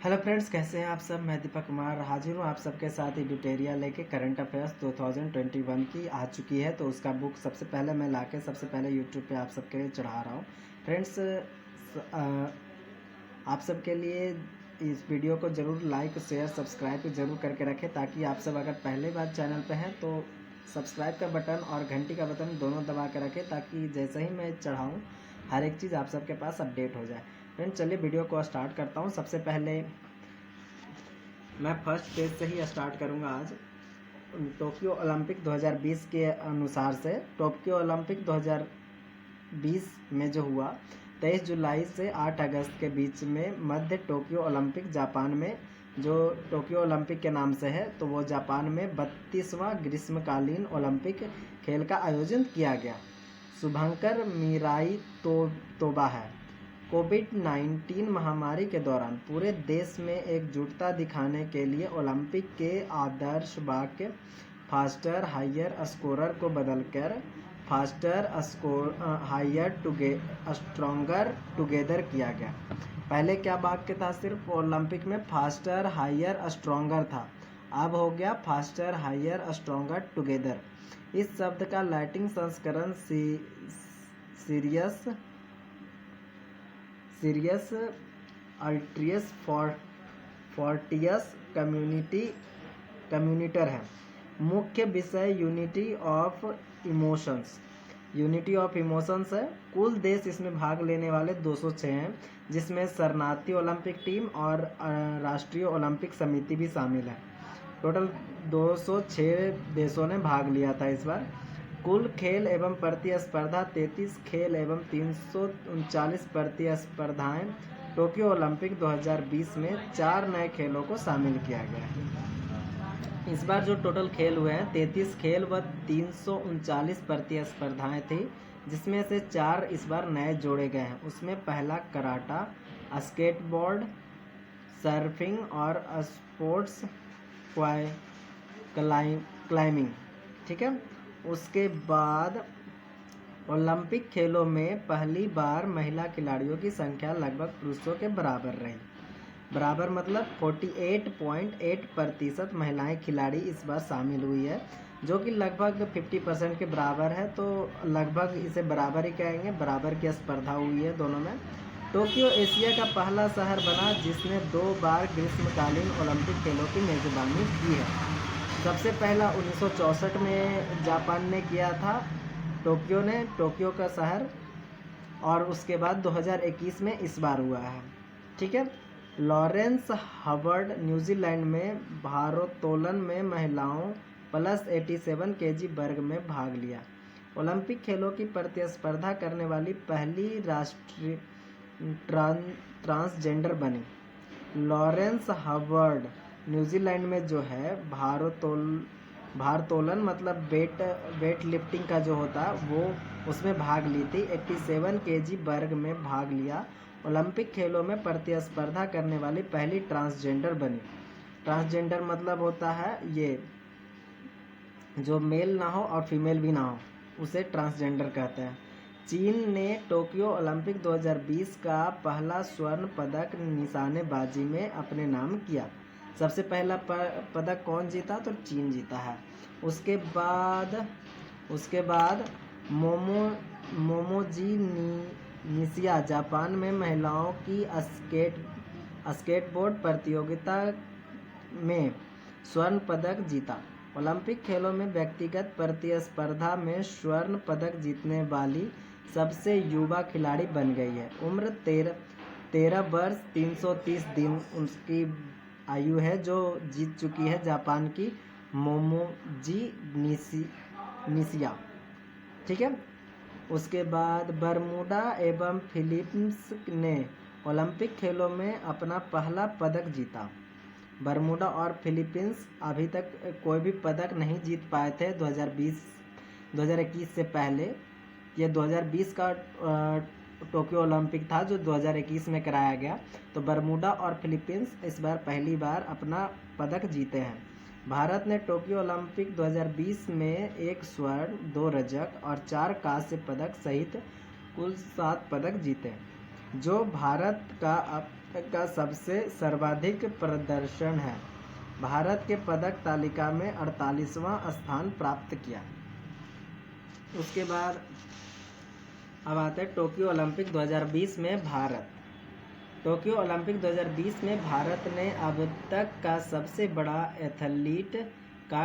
Hello friends, कैसे हैं आप सब। मैं दीपक कुमार हाजिर हूँ आप सबके साथ एडिटोरियल लेके। करंट अफेयर्स 2021 की आ चुकी है, तो उसका बुक सबसे पहले मैं लाके सबसे पहले यूट्यूब पे आप सबके लिए चढ़ा रहा हूँ। फ्रेंड्स, आप सबके लिए इस वीडियो को ज़रूर लाइक शेयर सब्सक्राइब ज़रूर करके रखें, ताकि आप सब अगर पहले बार चैनल पे हैं तो सब्सक्राइब का बटन और घंटी का बटन दोनों दबा के रखें, ताकि जैसे ही मैं चढ़ाऊँ हर एक चीज़ आप सबके पास अपडेट हो जाए। फ्रेंड्स, चलिए वीडियो को स्टार्ट करता हूँ। सबसे पहले मैं फर्स्ट पेज से ही स्टार्ट करूँगा। आज टोक्यो ओलंपिक 2020 के अनुसार से टोक्यो ओलंपिक 2020 में जो हुआ 23 जुलाई से 8 अगस्त के बीच में मध्य टोक्यो ओलंपिक जापान में, जो टोक्यो ओलंपिक के नाम से है, तो वो जापान में 32वां ग्रीष्मकालीन ओलंपिक खेल का आयोजन किया गया। शुभंकर मीराई तोबा है। कोविड-19 महामारी के दौरान पूरे देश में एकजुटता दिखाने के लिए ओलंपिक के आदर्श वाक्य फास्टर हायर स्कोरर को बदलकर फास्टर हायर स्ट्रॉन्गर टुगेदर किया गया। पहले क्या वाक्य था? सिर्फ ओलंपिक में फास्टर हायर स्ट्रॉन्गर था, अब हो गया फास्टर हायर स्ट्रॉन्गर टुगेदर। इस शब्द का लैटिन संस्करण सीरियस अल्ट्रियस फोर्टियस कम्युनिटर है। मुख्य विषय यूनिटी ऑफ इमोशंस है। कुल देश इसमें भाग लेने वाले 206 हैं, जिसमें शरणार्थी ओलंपिक टीम और राष्ट्रीय ओलंपिक समिति भी शामिल है। टोटल 206 देशों ने भाग लिया था इस बार। कुल खेल एवं प्रतिस्पर्धा 33 खेल एवं 339 प्रतिस्पर्धाएं। टोक्यो ओलंपिक 2020 में 4 नए खेलों को शामिल किया गया है। इस बार जो टोटल खेल हुए हैं 33 खेल व 339 प्रतिस्पर्धाएं थी, जिसमें से 4 इस बार नए जोड़े गए हैं। उसमें पहला कराटा, स्केटबोर्ड, सर्फिंग और स्पोर्ट्स क्लाइंबिंग। ठीक है। उसके बाद ओलंपिक खेलों में पहली बार महिला खिलाड़ियों की संख्या लगभग पुरुषों के बराबर रही। बराबर मतलब 48.8% महिलाएं खिलाड़ी इस बार शामिल हुई है, जो कि लगभग 50% के बराबर है। तो लगभग इसे बराबर ही कहेंगे, बराबर की स्पर्धा हुई है दोनों में। टोक्यो एशिया का पहला शहर बना जिसने 2 बार ग्रीष्मकालीन ओलंपिक खेलों की मेजबानी की है। सबसे पहला 1964 में जापान ने किया था, टोक्यो का शहर, और उसके बाद 2021 में इस बार हुआ है। ठीक है। लॉरेंस हवर्ड न्यूजीलैंड में भारोत्तोलन में महिलाओं +87 kg वर्ग में भाग लिया। ओलंपिक खेलों की प्रतिस्पर्धा करने वाली पहली राष्ट्रीय ट्रांसजेंडर बनी। लॉरेंस हवर्ड न्यूजीलैंड में जो है भारोत्तोलन मतलब वेट लिफ्टिंग का जो होता है वो उसमें भाग ली थी। 87 kg वर्ग में भाग लिया। ओलंपिक खेलों में प्रतिस्पर्धा करने वाली पहली ट्रांसजेंडर बनी। ट्रांसजेंडर मतलब होता है ये जो मेल ना हो और फीमेल भी ना हो, उसे ट्रांसजेंडर कहते हैं। चीन ने टोक्यो ओलंपिक 2020 का पहला स्वर्ण पदक निशानेबाजी में अपने नाम किया। सबसे पहला पदक कौन जीता? तो चीन जीता है। उसके बाद मोमोजी निशिया जापान में महिलाओं की स्केटबोर्ड प्रतियोगिता में स्वर्ण पदक जीता। ओलंपिक खेलों में व्यक्तिगत प्रतिस्पर्धा में स्वर्ण पदक जीतने वाली सबसे युवा खिलाड़ी बन गई है। उम्र 13 वर्ष 330 दिन उसकी आयु है, जो जीत चुकी है जापान की मोमोजी निशिया। ठीक है। उसके बाद बरमूडा एवं फिलीपींस ने ओलंपिक खेलों में अपना पहला पदक जीता। बरमूडा और फिलीपींस अभी तक कोई भी पदक नहीं जीत पाए थे 2021 से पहले। ये 2020 का टोक्यो ओलंपिक था जो 2021 में कराया गया। तो बरमूडा और फिलीपींस इस बार पहली बार अपना पदक जीते हैं। भारत ने टोक्यो ओलंपिक 2020 में 1 स्वर्ण, 2 रजत और 4 कांस्य पदक सहित कुल 7 पदक जीते, जो भारत का का सबसे सर्वाधिक प्रदर्शन है। भारत के पदक तालिका में 48वां स्थान प्राप्त किया। उसके बाद अब आते हैं टोक्यो ओलंपिक 2020 में भारत। टोक्यो ओलंपिक 2020 में भारत ने अब तक का सबसे बड़ा एथलीट का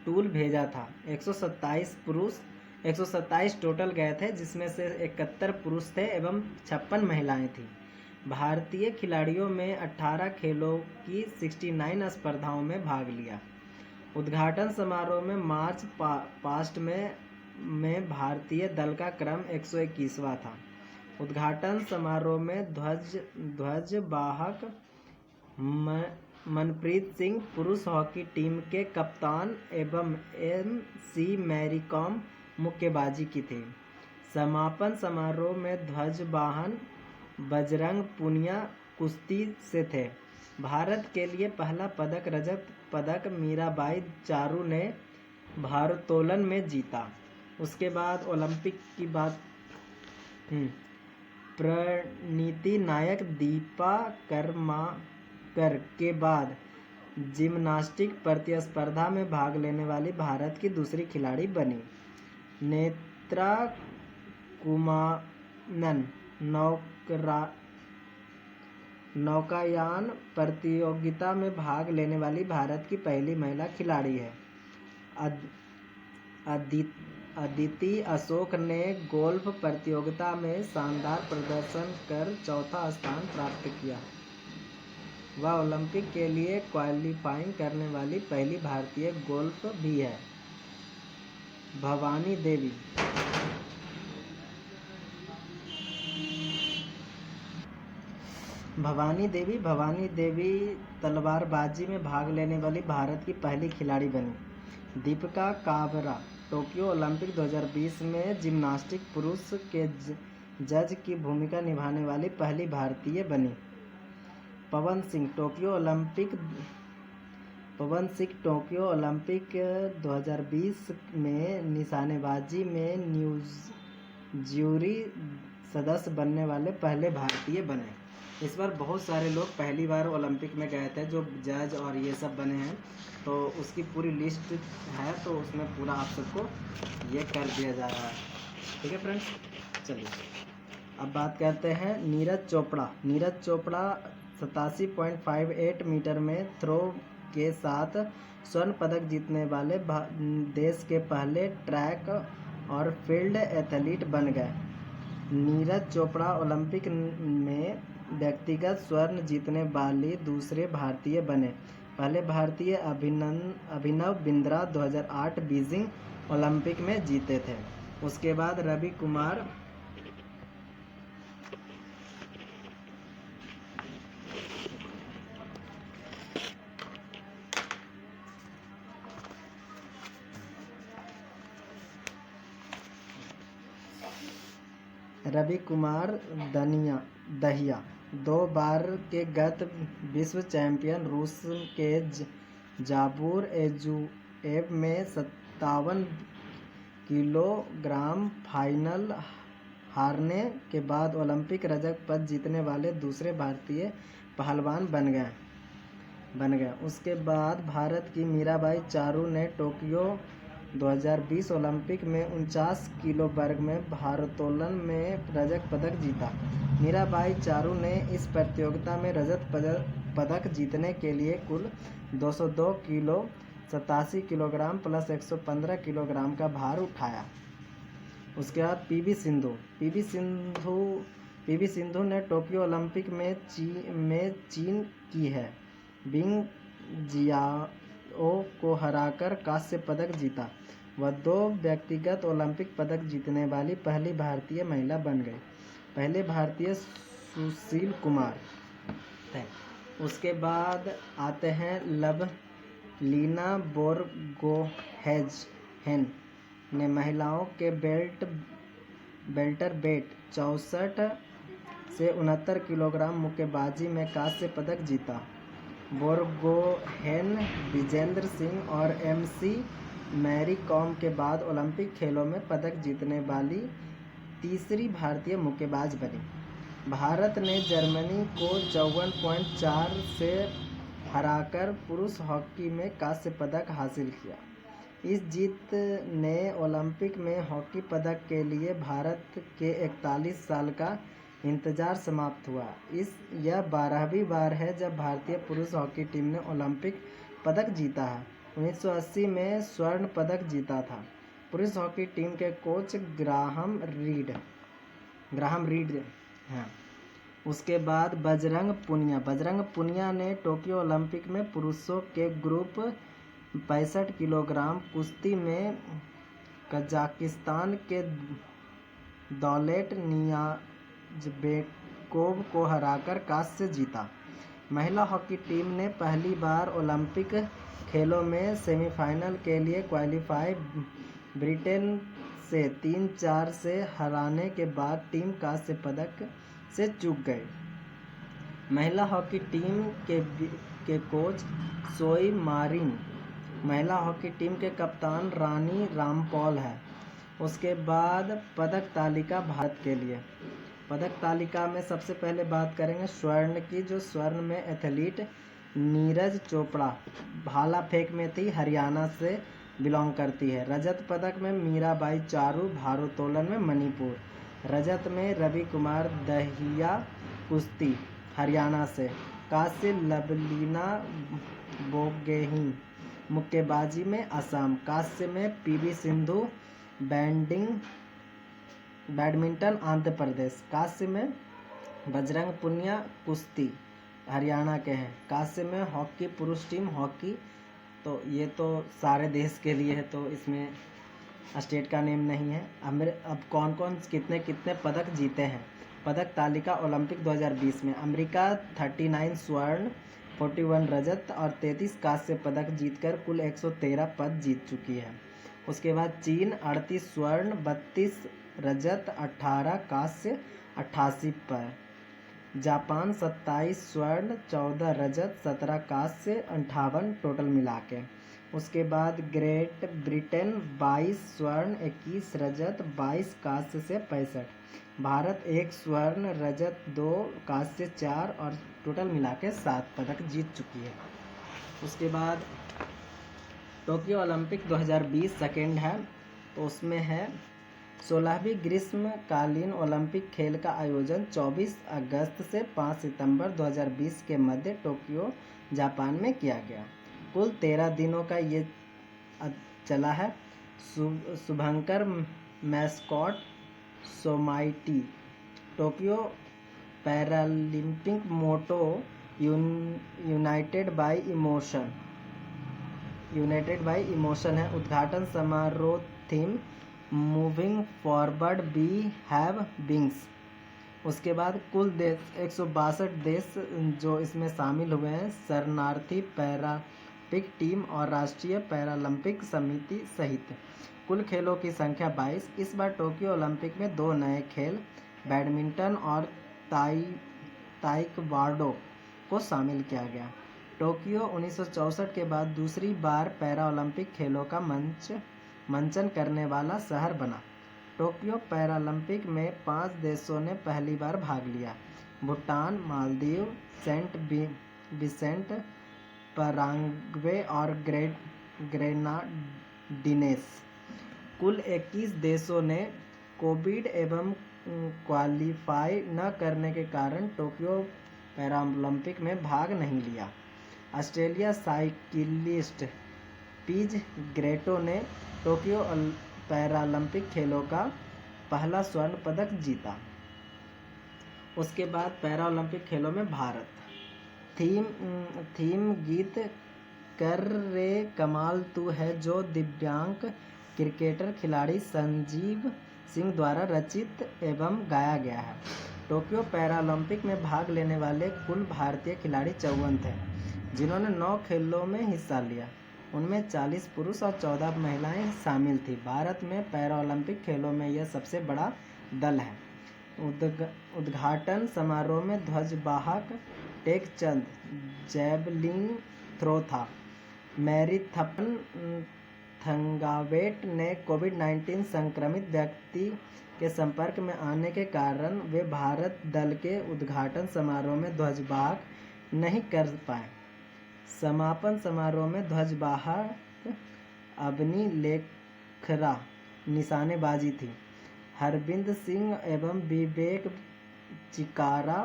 टूल भेजा था। 127 टोटल गए थे, जिसमें से 71 पुरुष थे एवं 56 महिलाएं थीं। भारतीय खिलाड़ियों में 18 खेलों की 69 स्पर्धाओं में भाग लिया। उद्घाटन समारोह में मार्च पास्ट में भारतीय दल का क्रम 121वां था। उद्घाटन समारोह में ध्वजवाहक मनप्रीत सिंह पुरुष हॉकी टीम के कप्तान एवं MC मैरी कॉम मुक्केबाजी की थी। समापन समारोह में ध्वजवाहन बजरंग पुनिया कुश्ती से थे। भारत के लिए पहला पदक रजत पदक मीराबाई चारू ने भारोत्तोलन में जीता। उसके बाद ओलंपिक की बात प्रणीति नायक दीपा कर्माकर के बाद जिम्नास्टिक प्रतिस्पर्धा में भाग लेने वाली भारत की दूसरी खिलाड़ी बनी। नेत्रा कुमानन नौकायान प्रतियोगिता में भाग लेने वाली भारत की पहली महिला खिलाड़ी है। अदिति अशोक ने गोल्फ प्रतियोगिता में शानदार प्रदर्शन कर चौथा स्थान प्राप्त किया। वह ओलंपिक के लिए क्वालिफाइंग करने वाली पहली भारतीय गोल्फ भी है। भवानी देवी तलवारबाजी में भाग लेने वाली भारत की पहली खिलाड़ी बनी। दीपिका काबरा टोक्यो ओलंपिक 2020 में जिम्नास्टिक पुरुष के जज की भूमिका निभाने वाली पहली भारतीय बनी। पवन सिंह टोक्यो ओलंपिक 2020 में निशानेबाजी में ज्यूरी सदस्य बनने वाले पहले भारतीय बने। इस बार बहुत सारे लोग पहली बार ओलंपिक में गए थे जो जज और ये सब बने हैं, तो उसकी पूरी लिस्ट है, तो उसमें पूरा आप सबको ये कर दिया जा रहा है। ठीक है फ्रेंड्स, चलिए अब बात करते हैं नीरज चोपड़ा 87.58 मीटर में थ्रो के साथ स्वर्ण पदक जीतने वाले देश के पहले ट्रैक और फील्ड एथलीट बन गए। नीरज चोपड़ा ओलंपिक में व्यक्तिगत स्वर्ण जीतने वाली दूसरे भारतीय बने। पहले भारतीय अभिनव बिंद्रा 2008 बीजिंग ओलंपिक में जीते थे। उसके बाद रवि कुमार दहिया 2 बार के गत विश्व चैंपियन रूस के जाबूर एजुएव में 57 किलोग्राम फाइनल हारने के बाद ओलंपिक रजत पदक जीतने वाले दूसरे भारतीय पहलवान बन गए। उसके बाद भारत की मीराबाई चारू ने टोक्यो 2020 ओलंपिक में 49 किलो वर्ग में भारोत्तोलन में रजत पदक जीता। मीराबाई चारू ने इस प्रतियोगिता में रजत पदक जीतने के लिए कुल 202 किलो 87 किलोग्राम प्लस 115 किलोग्राम का भार उठाया। उसके बाद पीवी सिंधु ने टोक्यो ओलंपिक में चीन की है बिंग जियाओ को हराकर कांस्य पदक जीता। वह 2 व्यक्तिगत ओलंपिक पदक जीतने वाली पहली भारतीय महिला बन गई। पहले भारतीय सुशील कुमार थे। उसके बाद आते हैं लीना बोरगोहेन ने महिलाओं के बेल्टर वेट 64 से 69 किलोग्राम मुक्केबाजी में कांस्य पदक जीता। बोरगोहेन विजेंद्र सिंह और MC मैरी कॉम के बाद ओलंपिक खेलों में पदक जीतने वाली तीसरी भारतीय मुक्केबाज बनी। भारत ने जर्मनी को 54.4 से हराकर पुरुष हॉकी में कांस्य पदक हासिल किया। इस जीत ने ओलंपिक में हॉकी पदक के लिए भारत के 41 साल का इंतजार समाप्त हुआ। यह 12वीं बार है जब भारतीय पुरुष हॉकी टीम ने ओलंपिक पदक जीता है। 1980 में स्वर्ण पदक जीता था। पुरुष हॉकी टीम के कोच ग्राहम रीड हैं। उसके बाद बजरंग पुनिया ने टोक्यो ओलंपिक में पुरुषों के ग्रुप 65 किलोग्राम कुश्ती में कजाकिस्तान के दौलेट नियाज़बेकोव को हराकर कांस्य जीता। महिला हॉकी टीम ने पहली बार ओलंपिक खेलों में सेमीफाइनल के लिए क्वालिफाई ब्रिटेन से 3-4 से हराने के बाद टीम कांस्य पदक से चूक गई। महिला हॉकी टीम के कोच सोई मारिन महिला हॉकी टीम के कप्तान रानी रामपॉल है। उसके बाद पदक तालिका भारत के लिए। पदक तालिका में सबसे पहले बात करेंगे स्वर्ण की, जो स्वर्ण में एथलीट नीरज चोपड़ा भाला फेंक में थी, हरियाणा से बिलोंग करती है। रजत पदक में मीराबाई चारू भारोत्तोलन में मणिपुर। रजत में रवि कुमार दहिया कुश्ती हरियाणा से। कांस्य लवलीना बोगेही मुक्केबाजी में असम। कांस्य में पीवी सिंधु बैडमिंटन आंध्र प्रदेश। कांस्य में बजरंग पुनिया कुश्ती हरियाणा के हैं। कांस्य में हॉकी पुरुष टीम हॉकी, तो ये तो सारे देश के लिए है, तो इसमें स्टेट का नेम नहीं है। अब कौन कौन कितने पदक जीते हैं। पदक तालिका ओलंपिक 2020 में अमेरिका 39 स्वर्ण, 41 रजत और 33 कांस्य पदक जीतकर कुल 113 पद जीत चुकी है। उसके बाद चीन 38 स्वर्ण, 32 रजत, 18 कांस्य, 88 पर। जापान 27 स्वर्ण, 14 रजत, 17 कांस्य, 58 टोटल मिला के। उसके बाद ग्रेट ब्रिटेन 22 स्वर्ण, 21 रजत, 22 कांस्य से 65। भारत 1 स्वर्ण, रजत 2, कांस्य 4 और टोटल मिला के 7 पदक जीत चुकी है। उसके बाद टोक्यो ओलंपिक 2020 सेकेंड है, तो उसमें है 16वीं ग्रीष्मकालीन ओलंपिक खेल का आयोजन 24 अगस्त से 5 सितंबर 2020 के मध्य टोक्यो जापान में किया गया। कुल 13 दिनों का ये चला है। शुभंकर mascot Someity. Tokyo Paralympic motto united by emotion है। उद्घाटन समारोह theme moving forward we have wings. उसके बाद कुल देश 162 देश जो इसमें शामिल हुए हैं, शरणार्थी पैरालिम्पिक टीम और राष्ट्रीय पैरालंपिक समिति सहित। कुल खेलों की संख्या 22। इस बार टोक्यो ओलंपिक में 2 नए खेल बैडमिंटन और ताइक्वांडो को शामिल किया गया। टोक्यो 1964 के बाद दूसरी बार पैरा ओलंपिक खेलों का मंचन करने वाला शहर बना। टोक्यो पैरालंपिक में 5 देशों ने पहली बार भाग लिया: Bhutan, Maldives, Saint Vincent, Paraguay और ग्रेनाडिनेस। कुल 21 देशों ने कोविड एवं क्वालिफाई न करने के कारण टोक्यो पैरालंपिक में भाग नहीं लिया। ऑस्ट्रेलिया साइकिलिस्ट पीज ग्रेटो ने टोक्यो पैरालंपिक खेलों का पहला स्वर्ण पदक जीता। उसके बाद पैरालंपिक खेलों में भारत। थीम गीत कर रे कमाल तू है, जो दिव्यांग क्रिकेटर खिलाड़ी संजीव सिंह द्वारा रचित एवं गाया गया है। टोक्यो पैरालंपिक में भाग लेने वाले कुल भारतीय खिलाड़ी 54 थे, जिन्होंने 9 खेलों में हिस्सा लिया। उनमें 40 पुरुष और 14 महिलाएं शामिल थी। भारत में पैरालंपिक खेलों में यह सबसे बड़ा दल है। उद्घाटन समारोह में ध्वजवाहक टेकचंद जैवलिन थ्रो था। मैरीथन थंगावेट ने कोविड-19 संक्रमित व्यक्ति के संपर्क में आने के कारण वे भारत दल के उद्घाटन समारोह में ध्वजवाहक नहीं कर पाए। समापन समारोह में ध्वजवाहक अबनी लेखरा निशानेबाजी थी। हरबिंद सिंह एवं विवेक चिकारा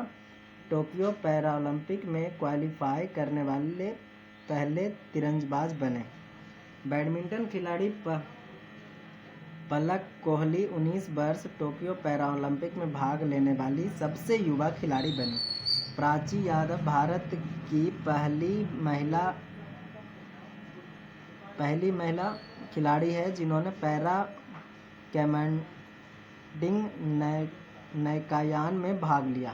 टोक्यो पैरालंपिक में क्वालिफाई करने वाले पहले तीरंदाज बने। बैडमिंटन खिलाड़ी पलक कोहली 19 वर्ष टोक्यो पैरालंपिक में भाग लेने वाली सबसे युवा खिलाड़ी बनी। प्राची यादव भारत की पहली महिला खिलाड़ी है जिन्होंने पैरा कमांडिंग नौकायान में भाग लिया।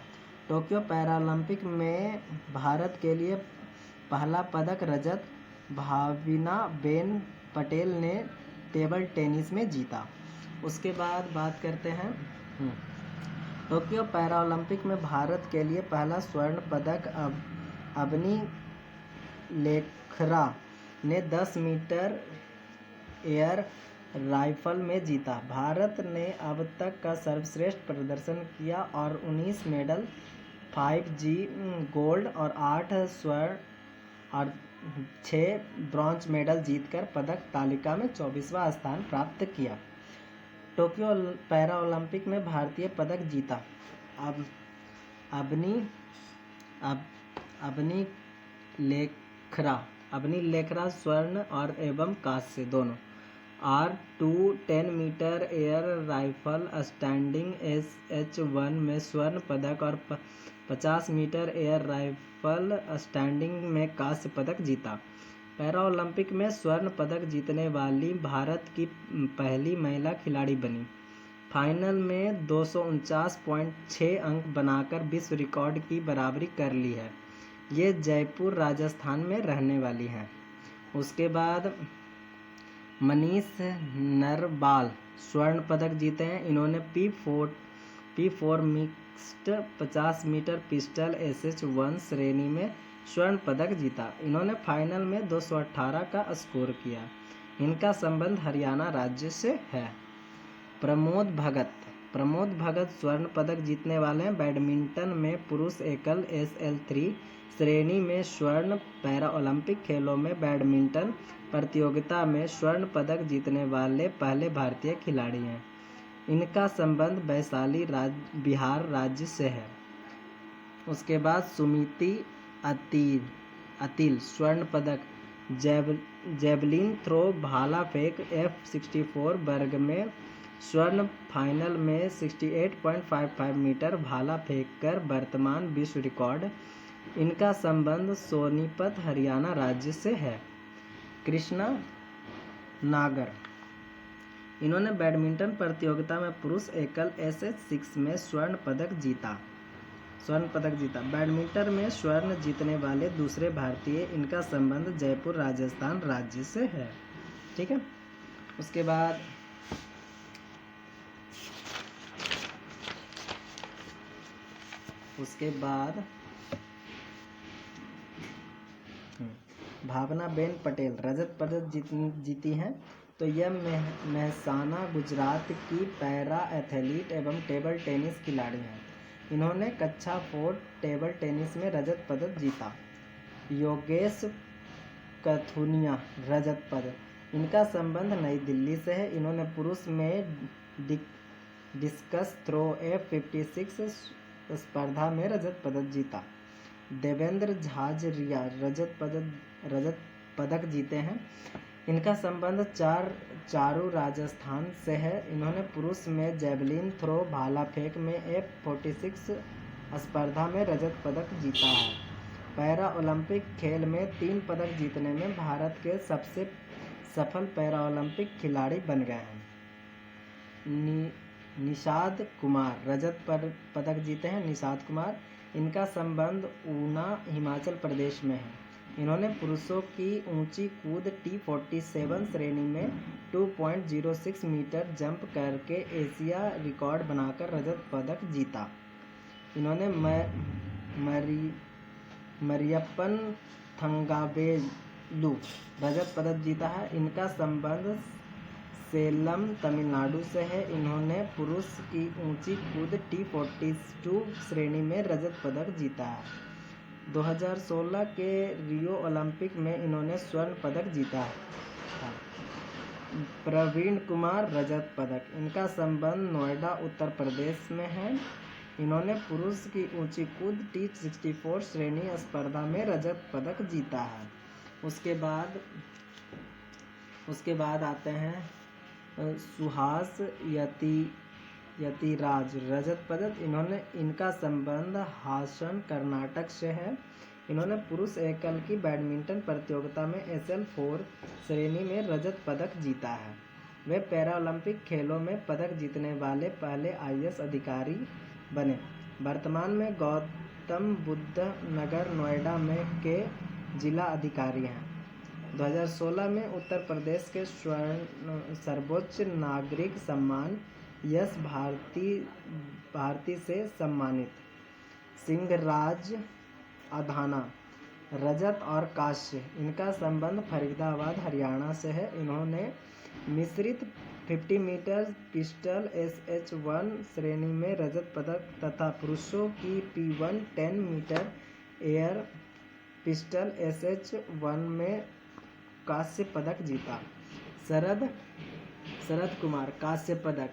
टोक्यो पैरालंपिक में भारत के लिए पहला पदक रजत भाविना बेन पटेल ने टेबल टेनिस में जीता। उसके बाद बात करते हैं टोक्यो पैरालंपिक में भारत के लिए पहला स्वर्ण पदक अबनी लेखरा ने 10 मीटर एयर राइफल में जीता। भारत ने अब तक का सर्वश्रेष्ठ प्रदर्शन किया और 19 मेडल 5G गोल्ड और 8 स्वर्ण और 6 ब्रॉन्ज मेडल जीतकर पदक तालिका में 24वां स्थान प्राप्त किया। टोक्यो पैरालंपिक में भारतीय पदक जीता। अबनी लेखरा स्वर्ण और एवं कांस्य दोनों R2 10 metre air rifle standing SH1 में स्वर्ण पदक और 50 मीटर एयर राइफल स्टैंडिंग में कांस्य पदक जीता। पैरालंपिक में स्वर्ण पदक जीतने वाली भारत की पहली महिला खिलाड़ी बनी। फाइनल में 249.6 अंक बनाकर विश्व रिकॉर्ड की बराबरी कर ली है। ये जयपुर राजस्थान में रहने वाली हैं। उसके बाद मनीष नरवाल स्वर्ण पदक जीते हैं। इन्होंने P4 mixed 50 metre pistol SH1 श्रेणी में स्वर्ण पदक जीता। इन्होंने फाइनल में 218 का स्कोर किया। इनका संबंध हरियाणा राज्य से है। प्रमोद भगत स्वर्ण पदक जीतने वाले हैं। बैडमिंटन में पुरुष एकल SL3 श्रेणी में स्वर्ण पैरालंपिक खेलों में बैडमिंटन प्रतियोगिता में स्वर्ण पदक जीतने वाले पहले भारतीय खिलाड़ी हैं। इनका संबंध वैशाली बिहार राज्य से है। उसके बाद सुमिति अतिल स्वर्ण पदक जेवलिन थ्रो भाला फेंक F64 वर्ग में स्वर्ण फाइनल में 68.55 मीटर भाला फेंककर वर्तमान विश्व रिकॉर्ड। इनका संबंध सोनीपत हरियाणा राज्य से है। कृष्णा नागर इन्होंने बैडमिंटन प्रतियोगिता में पुरुष एकल SH6 में स्वर्ण पदक जीता। बैडमिंटन में स्वर्ण जीतने वाले दूसरे भारतीय। इनका संबंध जयपुर राजस्थान राज्य से है। ठीक है। उसके बाद भावना बेन पटेल रजत पदक जीती हैं। तो यह मेहसाना गुजरात की पैरा एथलीट एवं टेबल टेनिस खिलाड़ी हैं। इन्होंने कक्षा 4 टेबल टेनिस में रजत पदक जीता। योगेश कथुनिया रजत पदक। इनका संबंध नई दिल्ली से है। इन्होंने पुरुष में डिस्कस थ्रो F56 स्पर्धा में रजत पदक जीता। देवेंद्र झाझरिया रजत पदक जीते हैं। इनका संबंध चारू राजस्थान से है। इन्होंने पुरुष में जेवलिन थ्रो भाला फेंक में F46 स्पर्धा में रजत पदक जीता है। पैरा ओलंपिक खेल में 3 पदक जीतने में भारत के सबसे सफल पैरा ओलंपिक खिलाड़ी बन गए हैं। निषाद कुमार रजत पदक जीते हैं। निषाद कुमार इनका संबंध ऊना हिमाचल प्रदेश में है। इन्होंने पुरुषों की ऊंची कूद T47 श्रेणी में 2.06 मीटर जंप करके एशिया रिकॉर्ड बनाकर रजत पदक जीता। इन्होंने मरियप्पन थंगावेलु रजत पदक जीता है। इनका संबंध सेलम तमिलनाडु से है। इन्होंने पुरुष की ऊंची कूद T42 श्रेणी में रजत पदक जीता है। 2016 के रियो ओलंपिक में इन्होंने स्वर्ण पदक जीता था। प्रवीण कुमार रजत पदक, इनका संबंध नोएडा उत्तर प्रदेश में है। इन्होंने पुरुष की ऊंची कूद T64 श्रेणी स्पर्धा में रजत पदक जीता है। उसके बाद आते हैं सुहास यतिराज रजत पदक, इनका संबंध हासन कर्नाटक से है। इन्होंने पुरुष एकल की बैडमिंटन प्रतियोगिता में SL4 श्रेणी में रजत पदक जीता है। वे पैरालंपिक खेलों में पदक जीतने वाले पहले IAS अधिकारी बने। वर्तमान में गौतम बुद्ध नगर नोएडा में के जिला अधिकारी हैं। 2016 में उत्तर प्रदेश के सर्वोच्च नागरिक सम्मान यश भारती से सम्मानित सिंहराज अधाना रजत और कांस्य, इनका संबंध फरीदाबाद हरियाणा से है। इन्होंने मिश्रित 50 मीटर पिस्टल SH1 श्रेणी में रजत पदक तथा पुरुषों की P1 10 metre air pistol SH1 में कांस्य पदक जीता। शरद कुमार कांस्य पदक,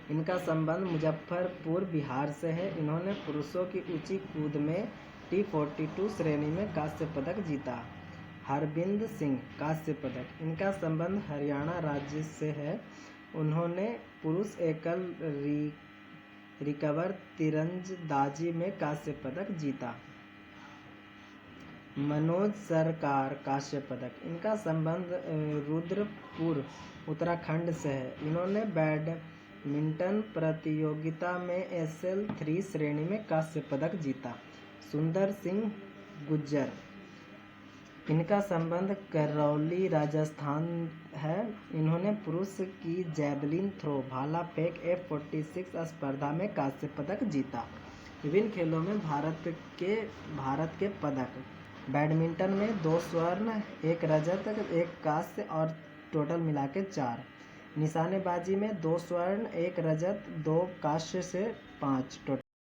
इनका संबंध मुजफ्फरपुर बिहार से है। इन्होंने पुरुषों की ऊंची कूद में T42 श्रेणी में कांस्य पदक जीता। हरबिंद सिंह कांस्य पदक, इनका संबंध हरियाणा राज्य से है। उन्होंने पुरुष एकल रिकवर तीरंदाजी में कांस्य पदक जीता। मनोज सरकार कांस्य पदक, इनका संबंध रुद्रपुर उत्तराखंड से है। इन्होंने बैडमिंटन प्रतियोगिता में SL3 श्रेणी में कांस्य पदक जीता। सुंदर सिंह गुज्जर, इनका संबंध करौली राजस्थान है। इन्होंने पुरुष की जैवलिन थ्रो भाला फेंक F46 स्पर्धा में कांस्य पदक जीता। विभिन्न खेलों में भारत के पदक, बैडमिंटन में 2 स्वर्ण 1 रजत 1 कांस्य और टोटल मिला के 4। निशानेबाजी में 2 स्वर्ण 1 रजत 2 कांस्य से 5 टोटल।